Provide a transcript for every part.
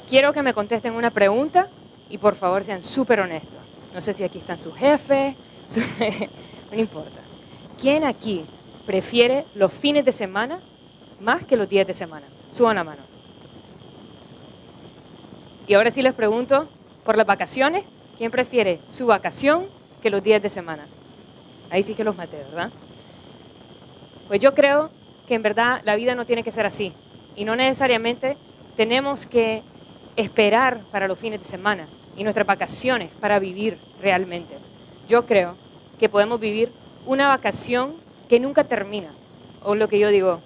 Quiero que me contesten una pregunta y por favor sean súper honestos. No sé si aquí están sus jefes, no importa. ¿Quién aquí prefiere los fines de semana más que los días de semana? Suban la mano. Y ahora sí les pregunto, por las vacaciones, ¿quién prefiere su vacación que los días de semana? Ahí sí que los maté, ¿verdad? Pues yo creo que en verdad la vida no tiene que ser así. Y no necesariamente tenemos que esperar para los fines de semana y nuestras vacaciones para vivir realmente. Yo creo que podemos vivir una vacación que nunca termina, o lo que yo digo,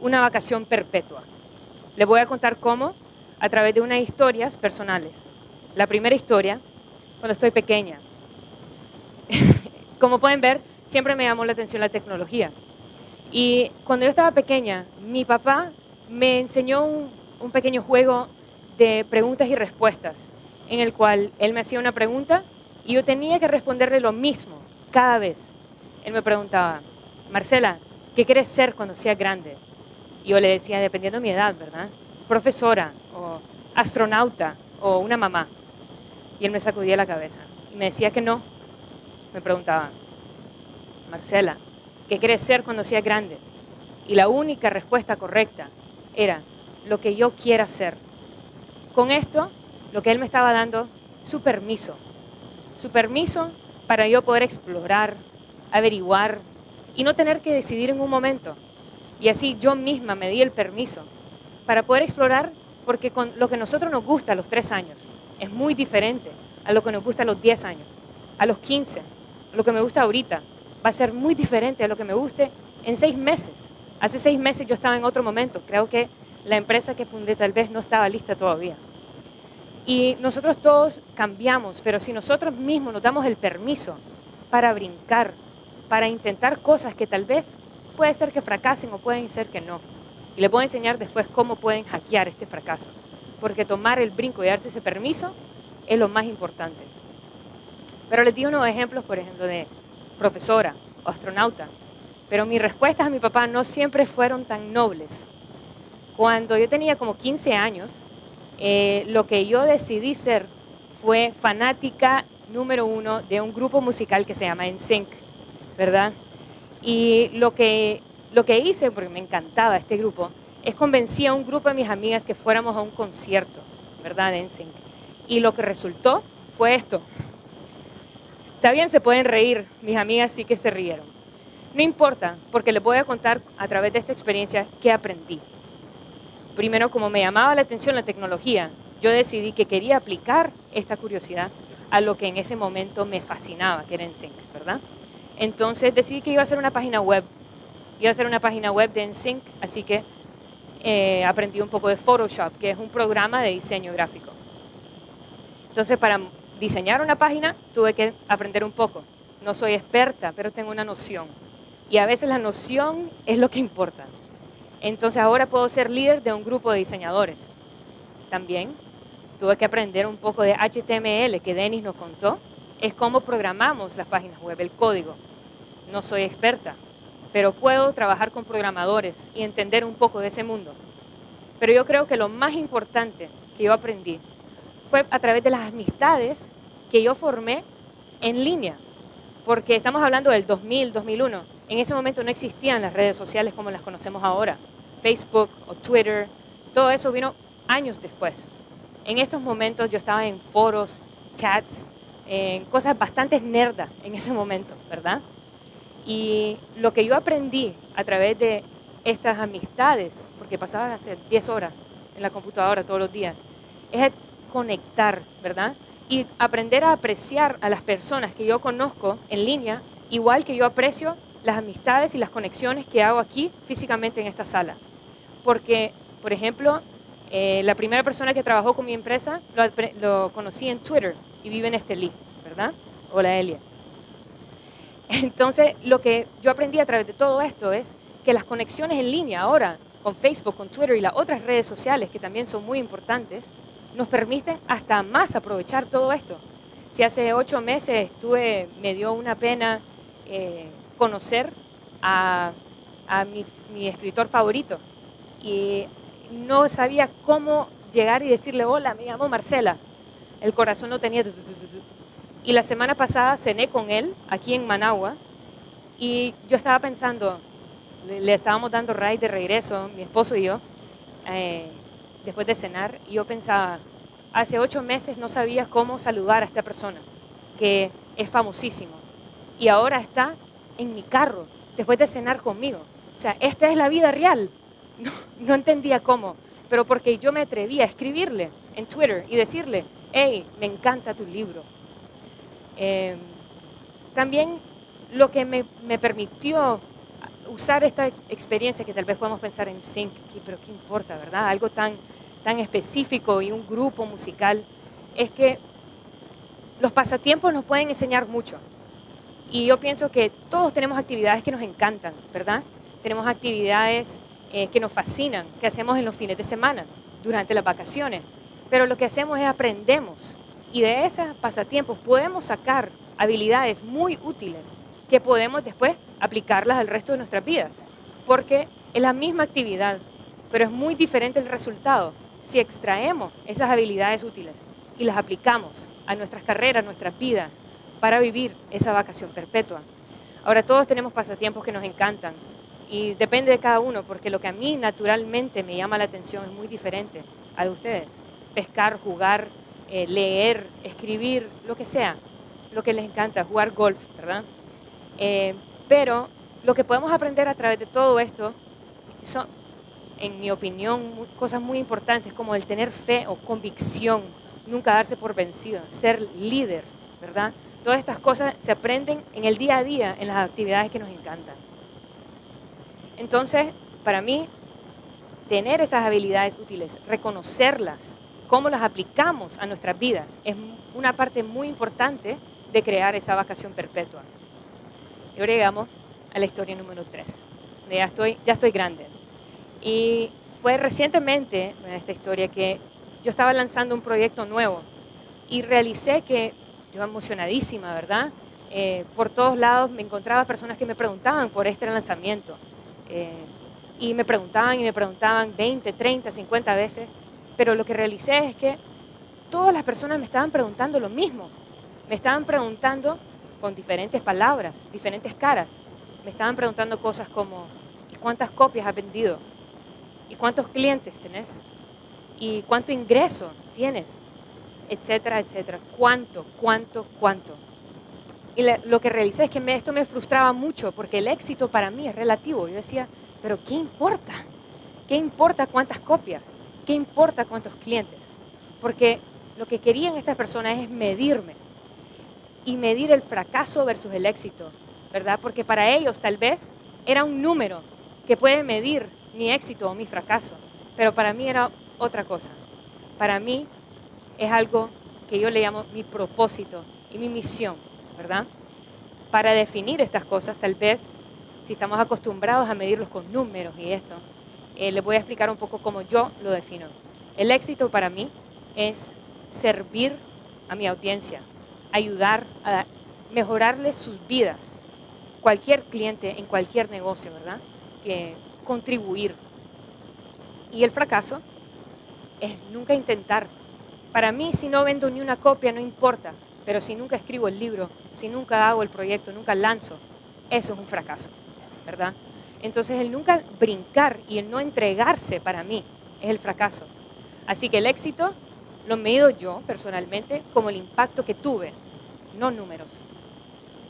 una vacación perpetua. Les voy a contar cómo a través de unas historias personales. La primera historia, cuando estoy pequeña. Como pueden ver, siempre me llamó la atención la tecnología. Y cuando yo estaba pequeña, mi papá me enseñó un pequeño juego de preguntas y respuestas, en el cual él me hacía una pregunta y yo tenía que responderle lo mismo cada vez. Él me preguntaba, Marcela, ¿qué quieres ser cuando seas grande? Y yo le decía, dependiendo de mi edad, ¿verdad? Profesora, o astronauta, o una mamá. Y él me sacudía la cabeza y me decía que no. Me preguntaba, Marcela, ¿qué quieres ser cuando seas grande? Y la única respuesta correcta era lo que yo quiera ser. Con esto, lo que él me estaba dando, su permiso para yo poder explorar, averiguar y no tener que decidir en un momento. Y así yo misma me di el permiso para poder explorar, porque con lo que a nosotros nos gusta a los 3 años es muy diferente a lo que nos gusta a los 10 años, a los 15, a lo que me gusta ahorita. Va a ser muy diferente a lo que me guste en 6 meses. Hace 6 meses yo estaba en otro momento. Creo que la empresa que fundé tal vez no estaba lista todavía. Y nosotros todos cambiamos, pero si nosotros mismos nos damos el permiso para brincar, para intentar cosas que tal vez puede ser que fracasen o pueden ser que no. Y les voy a enseñar después cómo pueden hackear este fracaso. Porque tomar el brinco y darse ese permiso es lo más importante. Pero les di unos ejemplos, por ejemplo, de profesora o astronauta. Pero mis respuestas a mi papá no siempre fueron tan nobles. Cuando yo tenía como 15 años, lo que yo decidí ser fue fanática número 1 de un grupo musical que se llama NSYNC, ¿verdad? Y lo que hice, porque me encantaba este grupo, es convencí a un grupo de mis amigas que fuéramos a un concierto, ¿verdad? De NSYNC. Y lo que resultó fue esto. Está bien, se pueden reír, mis amigas sí que se rieron. No importa, porque les voy a contar a través de esta experiencia qué aprendí. Primero, como me llamaba la atención la tecnología, yo decidí que quería aplicar esta curiosidad a lo que en ese momento me fascinaba, que era NSYNC, ¿verdad? Entonces decidí que iba a hacer una página web. Iba a hacer una página web de NSYNC, así que aprendí un poco de Photoshop, que es un programa de diseño gráfico. Entonces, para diseñar una página tuve que aprender un poco. No soy experta, pero tengo una noción. Y a veces la noción es lo que importa. Entonces ahora puedo ser líder de un grupo de diseñadores. También tuve que aprender un poco de HTML, que Denis nos contó. Es cómo programamos las páginas web, el código. No soy experta, pero puedo trabajar con programadores y entender un poco de ese mundo. Pero yo creo que lo más importante que yo aprendí fue a través de las amistades que yo formé en línea. Porque estamos hablando del 2000, 2001. En ese momento no existían las redes sociales como las conocemos ahora. Facebook o Twitter, todo eso vino años después. En estos momentos yo estaba en foros, chats, en cosas bastante nerdas en ese momento, ¿verdad? Y lo que yo aprendí a través de estas amistades, porque pasaba hasta 10 horas en la computadora todos los días, es conectar, ¿verdad? Y aprender a apreciar a las personas que yo conozco en línea, igual que yo aprecio las amistades y las conexiones que hago aquí físicamente en esta sala. Porque, por ejemplo, la primera persona que trabajó con mi empresa lo conocí en Twitter y vive en Estelí, ¿verdad? Hola, Elia. Entonces, lo que yo aprendí a través de todo esto es que las conexiones en línea ahora, con Facebook, con Twitter y las otras redes sociales, que también son muy importantes, nos permiten hasta más aprovechar todo esto. Si hace 8 meses me dio una pena conocer a, mi escritor favorito. Y no sabía cómo llegar y decirle, hola, me llamo Marcela. El corazón no tenía... Y la semana pasada cené con él aquí en Managua y yo estaba pensando, le estábamos dando ride de regreso, mi esposo y yo, después de cenar, y yo pensaba, hace 8 meses no sabía cómo saludar a esta persona, que es famosísimo, y ahora está en mi carro, después de cenar conmigo. O sea, esta es la vida real. No entendía cómo, pero porque yo me atreví a escribirle en Twitter y decirle, hey, me encanta tu libro. También lo que me permitió usar esta experiencia, que tal vez podemos pensar en sync, pero qué importa, ¿verdad? Algo tan específico y un grupo musical, es que los pasatiempos nos pueden enseñar mucho. Y yo pienso que todos tenemos actividades que nos encantan, ¿verdad? Tenemos actividades que nos fascinan, que hacemos en los fines de semana, durante las vacaciones. Pero lo que hacemos es aprendemos. Y de esos pasatiempos podemos sacar habilidades muy útiles que podemos después aplicarlas al resto de nuestras vidas. Porque es la misma actividad, pero es muy diferente el resultado si extraemos esas habilidades útiles y las aplicamos a nuestras carreras, nuestras vidas, para vivir esa vacación perpetua. Ahora, todos tenemos pasatiempos que nos encantan y depende de cada uno, porque lo que a mí naturalmente me llama la atención es muy diferente a de ustedes. Pescar, jugar, leer, escribir, lo que sea, lo que les encanta, jugar golf, ¿verdad? Pero lo que podemos aprender a través de todo esto son, en mi opinión, cosas muy importantes como el tener fe o convicción, nunca darse por vencido, ser líder, ¿verdad? Todas estas cosas se aprenden en el día a día, en las actividades que nos encantan. Entonces, para mí, tener esas habilidades útiles, reconocerlas, cómo las aplicamos a nuestras vidas, es una parte muy importante de crear esa vacación perpetua. Y ahora llegamos a la historia número 3. Ya estoy grande. Y fue recientemente en esta historia que yo estaba lanzando un proyecto nuevo y realicé que yo emocionadísima, ¿verdad? Por todos lados me encontraba personas que me preguntaban por este lanzamiento. Y me preguntaban 20, 30, 50 veces. Pero lo que realicé es que todas las personas me estaban preguntando lo mismo. Me estaban preguntando con diferentes palabras, diferentes caras. Me estaban preguntando cosas como, ¿y cuántas copias has vendido? ¿Y cuántos clientes tenés? ¿Y cuánto ingreso tienes? Etcétera, etcétera. ¿Cuánto? Y lo que realicé es que esto me frustraba mucho porque el éxito para mí es relativo. Yo decía, pero ¿qué importa? ¿Qué importa cuántas copias? ¿Qué importa cuántos clientes? Porque lo que querían estas personas es medirme y medir el fracaso versus el éxito, ¿verdad? Porque para ellos tal vez era un número que puede medir mi éxito o mi fracaso, pero para mí era otra cosa. Para mí es algo que yo le llamo mi propósito y mi misión, ¿verdad? Para definir estas cosas, tal vez, si estamos acostumbrados a medirlos con números y esto, les voy a explicar un poco cómo yo lo defino. El éxito para mí es servir a mi audiencia, ayudar a mejorarles sus vidas, cualquier cliente en cualquier negocio, ¿verdad? Que contribuir. Y el fracaso es nunca intentar. Para mí, si no vendo ni una copia, no importa, pero si nunca escribo el libro, si nunca hago el proyecto, nunca lanzo, eso es un fracaso, ¿verdad? Entonces, el nunca brincar y el no entregarse para mí es el fracaso. Así que el éxito lo mido yo personalmente como el impacto que tuve, no números.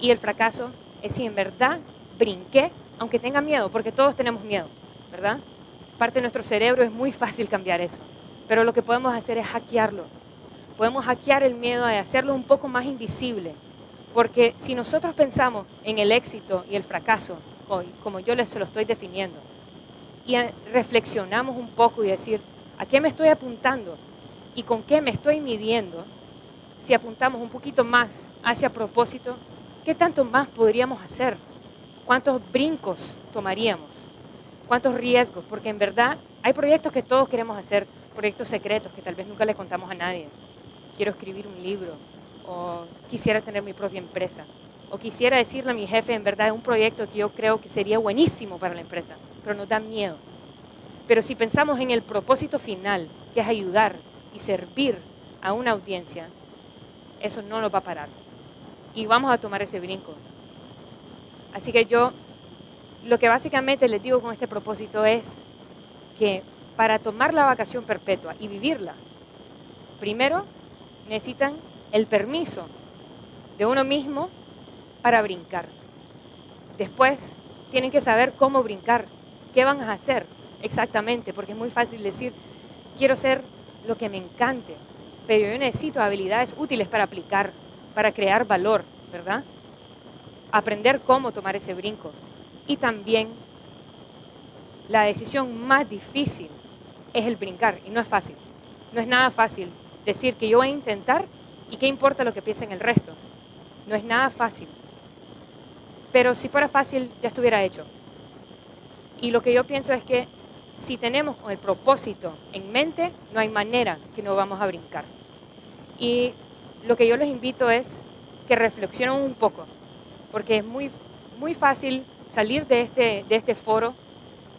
Y el fracaso es si en verdad brinqué, aunque tenga miedo, porque todos tenemos miedo, ¿verdad? Parte de nuestro cerebro, es muy fácil cambiar eso. Pero lo que podemos hacer es hackearlo. Podemos hackear el miedo y hacerlo un poco más invisible. Porque si nosotros pensamos en el éxito y el fracaso, como yo se lo estoy definiendo, y reflexionamos un poco y decir, ¿a qué me estoy apuntando? ¿Y con qué me estoy midiendo? Si apuntamos un poquito más hacia propósito, ¿qué tanto más podríamos hacer? ¿Cuántos brincos tomaríamos? ¿Cuántos riesgos? Porque en verdad hay proyectos que todos queremos hacer, proyectos secretos que tal vez nunca le contamos a nadie. Quiero escribir un libro, o quisiera tener mi propia empresa, o quisiera decirle a mi jefe, en verdad es un proyecto que yo creo que sería buenísimo para la empresa, pero nos da miedo. Pero si pensamos en el propósito final, que es ayudar y servir a una audiencia, eso no nos va a parar. Y vamos a tomar ese brinco. Así que yo, lo que básicamente les digo con este propósito es que para tomar la vacación perpetua y vivirla, primero necesitan el permiso de uno mismo para brincar. Después tienen que saber cómo brincar, qué van a hacer exactamente, porque es muy fácil decir, quiero ser lo que me encante, pero yo necesito habilidades útiles para aplicar, para crear valor, ¿verdad? Aprender cómo tomar ese brinco. Y también la decisión más difícil es el brincar, y no es fácil. No es nada fácil decir que yo voy a intentar y qué importa lo que piensen el resto. No es nada fácil. Pero si fuera fácil, ya estuviera hecho. Y lo que yo pienso es que si tenemos el propósito en mente, no hay manera que no vamos a brincar. Y lo que yo les invito es que reflexionen un poco, porque es muy fácil salir de este foro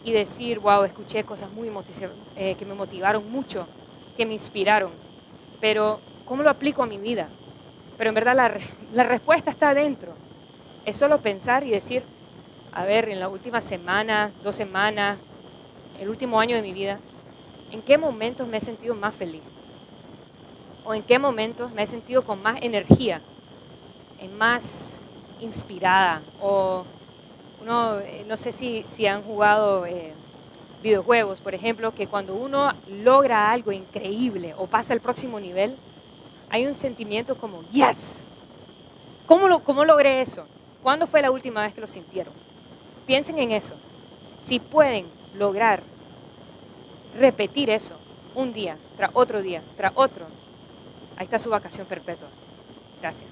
y decir, wow, escuché cosas que me motivaron mucho, que me inspiraron, pero ¿cómo lo aplico a mi vida? Pero en verdad la respuesta está adentro. Es solo pensar y decir, a ver, en la última semana, 2 semanas, el último año de mi vida, ¿en qué momentos me he sentido más feliz? ¿O en qué momentos me he sentido con más energía, más inspirada? O no sé si han jugado videojuegos, por ejemplo, que cuando uno logra algo increíble o pasa al próximo nivel, hay un sentimiento como, yes, ¿cómo logré eso? ¿Cuándo fue la última vez que lo sintieron? Piensen en eso. Si pueden lograr repetir eso un día, tras otro, ahí está su vacación perpetua. Gracias.